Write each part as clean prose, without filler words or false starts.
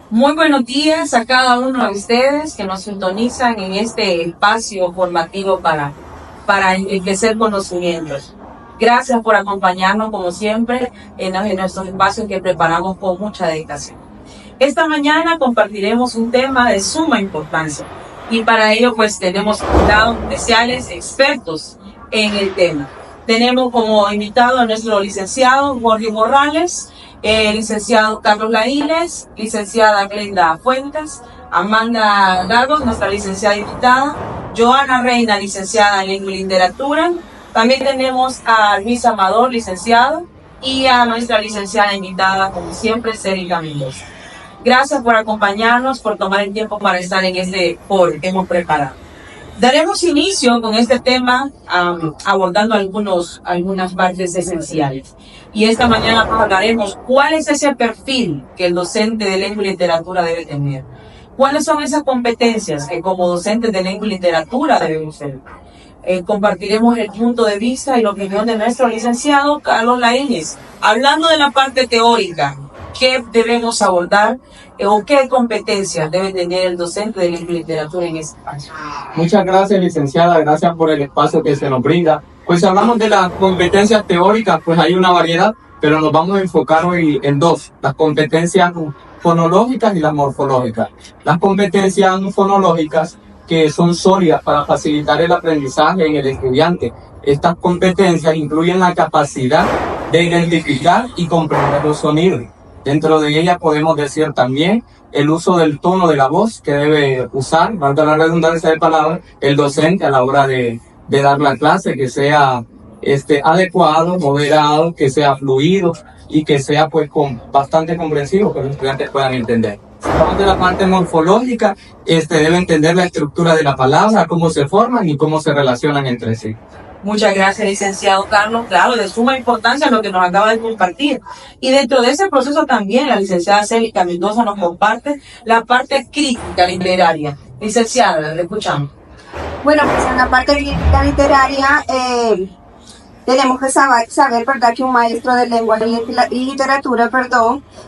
Muy buenos días a cada uno de ustedes que nos sintonizan en este espacio formativo para enriquecer conocimientos. Gracias por acompañarnos como siempre en nuestros espacios que preparamos con mucha dedicación. Esta mañana compartiremos un tema de suma importancia y para ello pues tenemos invitados especiales, expertos en el tema. Tenemos como invitado a nuestro licenciado Jorge Morales, licenciado Carlos Laíles, licenciada Glenda Fuentes, Amanda Lagos, nuestra licenciada invitada, Joana Reina, licenciada en Lengua y Literatura. También tenemos a Luis Amador, licenciado, y a nuestra licenciada invitada, como siempre, Cérica Mendoza. Gracias por acompañarnos, por tomar el tiempo para estar en este foro que hemos preparado. Daremos inicio con este tema abordando algunas partes esenciales. Y esta mañana hablaremos cuál es ese perfil que el docente de lengua y literatura debe tener. ¿Cuáles son esas competencias que como docentes de lengua y literatura debemos tener? Compartiremos el punto de vista y la opinión de nuestro licenciado Carlos Laíles, hablando de la parte teórica. ¿Qué debemos abordar o qué competencias debe tener el docente de lengua y literatura en este espacio? Muchas gracias, licenciada. Gracias por el espacio que se nos brinda. Pues si hablamos de las competencias teóricas, pues hay una variedad, pero nos vamos a enfocar hoy en dos: las competencias fonológicas y las morfológicas. Las competencias fonológicas, que son sólidas para facilitar el aprendizaje en el estudiante. Estas competencias incluyen la capacidad de identificar y comprender los sonidos. Dentro de ellas podemos decir también el uso del tono de la voz que debe usar, valga la redundancia de palabras, el docente a la hora de dar la clase, que sea adecuado, moderado, que sea fluido y que sea pues bastante comprensivo, que los estudiantes puedan entender. Si hablamos de la parte morfológica, debe entender la estructura de la palabra, cómo se forman y cómo se relacionan entre sí. Muchas gracias, licenciado Carlos. Claro, de suma importancia lo que nos acaba de compartir. Y dentro de ese proceso también la licenciada Cérica Mendoza nos comparte la parte crítica literaria. Licenciada, le escuchamos. Bueno, pues en la parte crítica literaria tenemos que saber, ¿verdad?, que un maestro de lengua y literatura,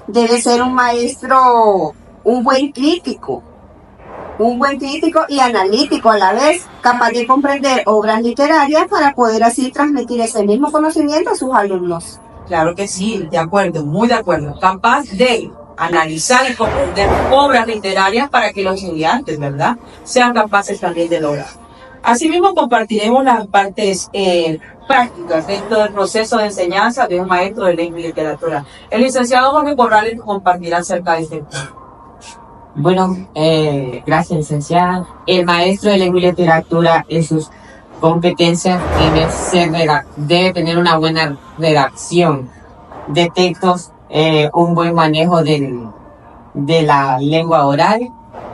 debe ser un maestro, un buen crítico y analítico a la vez, capaz de comprender obras literarias para poder así transmitir ese mismo conocimiento a sus alumnos. Claro que sí, de acuerdo, muy de acuerdo. Capaz de analizar y comprender obras literarias para que los estudiantes, ¿verdad?, sean capaces también de lograr. Asimismo, compartiremos las partes prácticas dentro del proceso de enseñanza de un maestro de lengua y literatura. El licenciado Jorge Morales nos compartirá acerca de este tema. Bueno, gracias, licenciada. El maestro de lengua y literatura en sus competencias debe tener una buena redacción de textos, un buen manejo de la lengua oral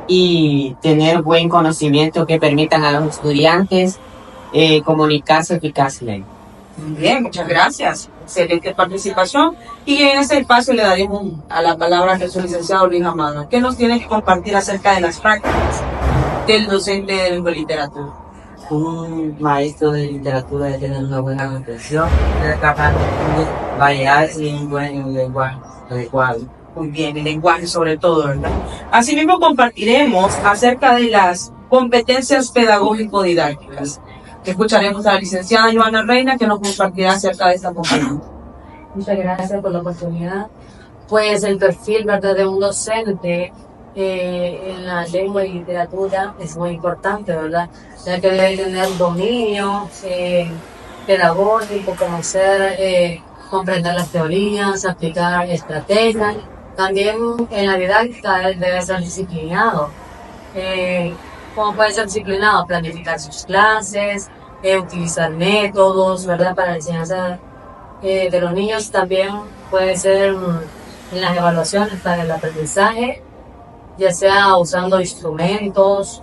y tener buen conocimiento que permitan a los estudiantes comunicarse eficazmente. Bien, muchas gracias. Excelente participación. Y en ese espacio le daremos a la palabra a nuestro licenciado Luis Amado, que nos tiene que compartir acerca de las prácticas del docente de lengua y literatura. Un maestro de literatura debe tener una buena comprensión, debe capaz de variedades y un buen lenguaje adecuado. Muy bien, el lenguaje sobre todo, ¿verdad? Asimismo compartiremos acerca de las competencias pedagógico-didácticas. Escucharemos a la licenciada Joana Reina, que nos compartirá acerca de esta competencia. Muchas gracias por la oportunidad. Pues el perfil, ¿verdad?, de un docente en la lengua y literatura es muy importante, ¿verdad? Ya que debe tener dominio pedagógico, conocer, comprender las teorías, aplicar estrategias. También en la didáctica debe ser disciplinado. ¿Cómo puede ser disciplinado? Planificar sus clases, utilizar métodos, ¿verdad?, para la enseñanza de los niños. También puede ser en las evaluaciones para el aprendizaje, ya sea usando instrumentos,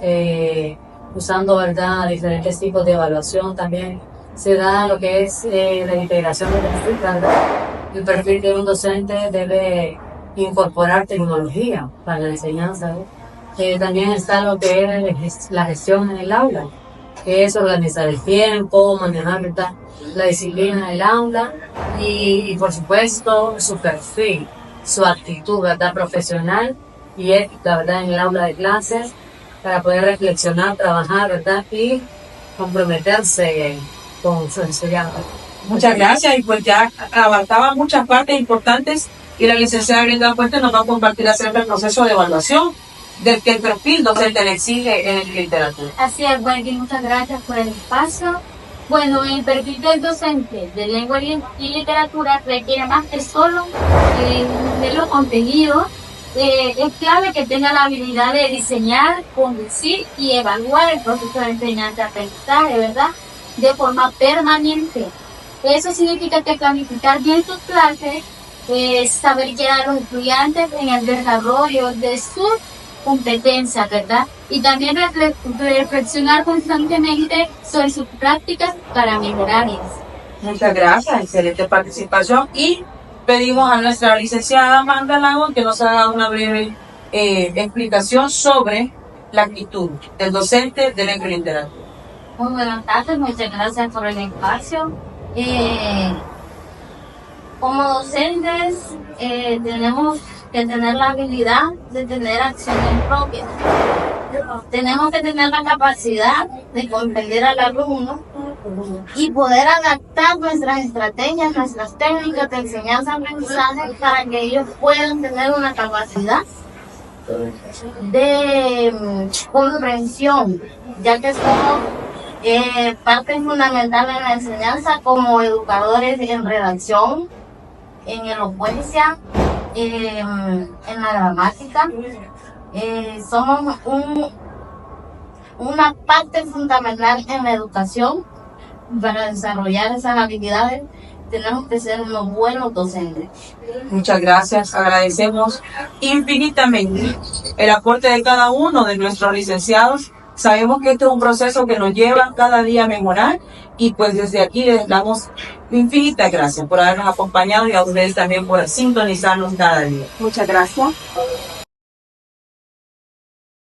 usando, ¿verdad?, diferentes tipos de evaluación. También se da lo que es la integración de perfil, ¿verdad? El perfil de un docente debe incorporar tecnología para la enseñanza, ¿no? También está lo que es la gestión en el aula, que es organizar el tiempo, manejar, ¿verdad?, la disciplina del aula y por supuesto su perfil, su actitud, ¿verdad?, profesional y ética, ¿verdad? En el aula de clases, para poder reflexionar, trabajar, ¿verdad? Y comprometerse con su enseñanza. Muchas gracias, y pues ya abarcaba muchas partes importantes y la licenciada Brenda Fuentes nos va a compartir acerca del proceso de evaluación del que el perfil docente le exige en el literatura. Así es, Wendy, muchas gracias por el espacio. Bueno, el perfil del docente de lengua y literatura requiere más que solo de los contenidos. Es clave que tenga la habilidad de diseñar, conducir y evaluar el proceso de enseñanza-aprendizaje, ¿verdad? De forma permanente. Eso significa que planificar bien tus clases, saber guiar a los estudiantes en el desarrollo de sus competencias, ¿verdad? Y también reflexionar constantemente sobre sus prácticas para mejorarlas. Muchas gracias, excelente participación, y pedimos a nuestra licenciada Amanda Lago que nos haga una breve explicación sobre la actitud del docente de lengua y literatura. Muy buenas tardes, muchas gracias por el espacio. Como docentes tenemos que tener la habilidad de tener acciones propias. Tenemos que tener la capacidad de comprender al alumno y poder adaptar nuestras estrategias, nuestras técnicas de enseñanza-aprendizaje para que ellos puedan tener una capacidad de comprensión, ya que somos parte fundamental en la enseñanza como educadores en redacción, en elocuencia, en la gramática. Somos una parte fundamental en la educación. Para desarrollar esas habilidades tenemos que ser unos buenos docentes. Muchas gracias, agradecemos infinitamente el aporte de cada uno de nuestros licenciados. Sabemos que este es un proceso que nos lleva cada día a mejorar, y pues desde aquí les damos infinitas gracias por habernos acompañado y a ustedes también por sintonizarnos cada día. Muchas gracias.